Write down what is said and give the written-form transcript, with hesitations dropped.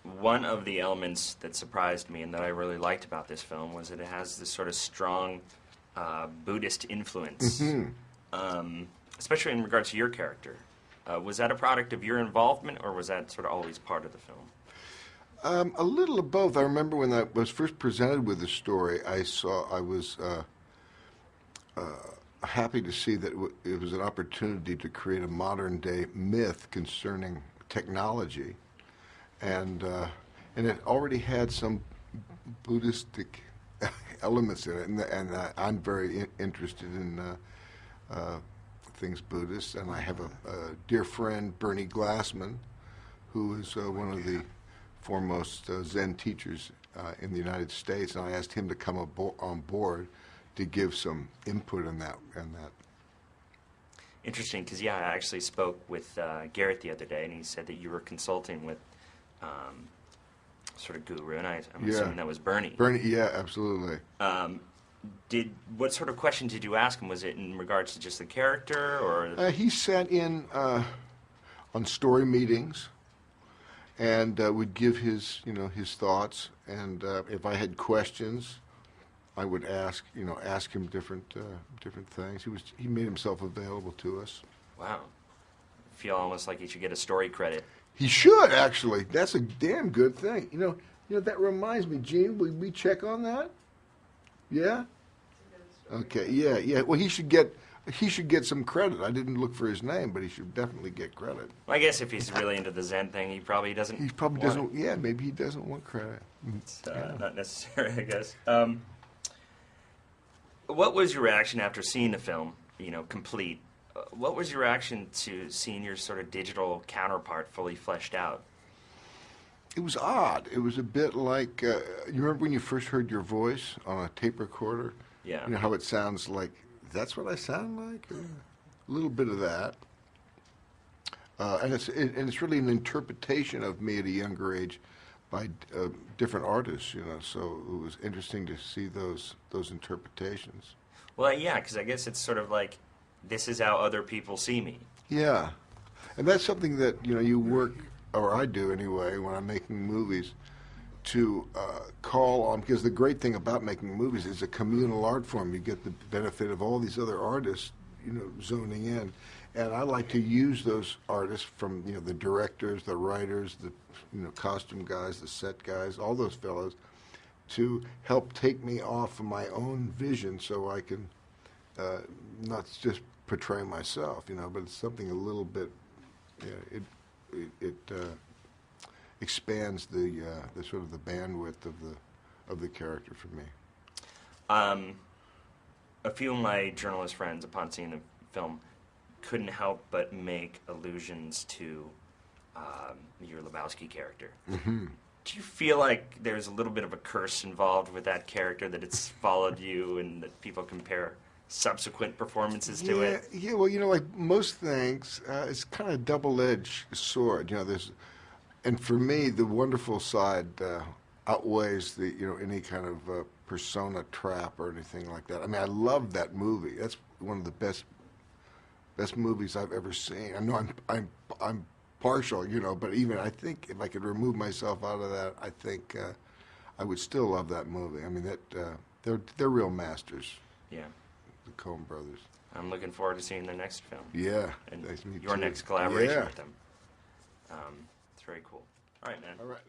one of the elements that surprised me and that I really liked about this film was that it has this sort of strong Buddhist influence, especially in regards to your character. Was that a product of your involvement, or was that sort of always part of the film? A little of both. I remember when I was first presented with the story, I was happy to see that it was an opportunity to create a modern-day myth concerning technology, and it already had some Buddhistic elements in it, and I'm very interested in things Buddhist, and I have a dear friend, Bernie Glassman, who is one of the foremost Zen teachers in the United States, and I asked him to come on board to give some input on that. Interesting, because yeah, I actually spoke with Garrett the other day, and he said that you were consulting with sort of guru, and I'm assuming that was Bernie. Bernie, yeah, absolutely. What sort of question did you ask him? Was it in regards to just the character, or? He sat in on story meetings, and would give his thoughts, and if I had questions, I would ask him different things. He made himself available to us. Wow, I feel almost like he should get a story credit. He should, actually. That's a damn good thing. You know that reminds me, Gene. Will we check on that? Yeah. Okay. Yeah. Well, he should get some credit. I didn't look for his name, but he should definitely get credit. Well, I guess if he's really into the Zen thing, he probably doesn't. He probably doesn't. Yeah, maybe he doesn't want credit. It's not necessary, I guess. What was your reaction after seeing the film, complete? What was your reaction to seeing your sort of digital counterpart fully fleshed out? It was odd. It was a bit like, you remember when you first heard your voice on a tape recorder? Yeah. You know how it sounds like, that's what I sound like? A little bit of that. And it's really an interpretation of me at a younger age by different artists, so it was interesting to see those interpretations. Well, yeah, because I guess it's sort of like, this is how other people see me. Yeah, and that's something that you work, or I do anyway, when I'm making movies, to call on, because the great thing about making movies is a communal art form. You get the benefit of all these other artists, zoning in, and I like to use those artists from the directors, the writers, the costume guys, the set guys, all those fellows, to help take me off of my own vision, so I can not just portray myself, but it's something a little bit. It expands the sort of the bandwidth of the character for me. A few of my journalist friends, upon seeing the film, couldn't help but make allusions to your Lebowski character. Mm-hmm. Do you feel like there's a little bit of a curse involved with that character, that it's followed you, and that people compare subsequent performances to it? Yeah, well, like most things, it's kind of a double-edged sword. And for me, the wonderful side outweighs the any kind of persona trap or anything like that. I mean, I love that movie. That's one of the best movies I've ever seen. I know I'm partial, but even I think if I could remove myself out of that, I think I would still love that movie. I mean, they're real masters. Yeah. The Coen brothers. I'm looking forward to seeing their next film. Yeah. And nice to meet your you. next collaboration Yeah. with them. It's very cool. All right, man. All right.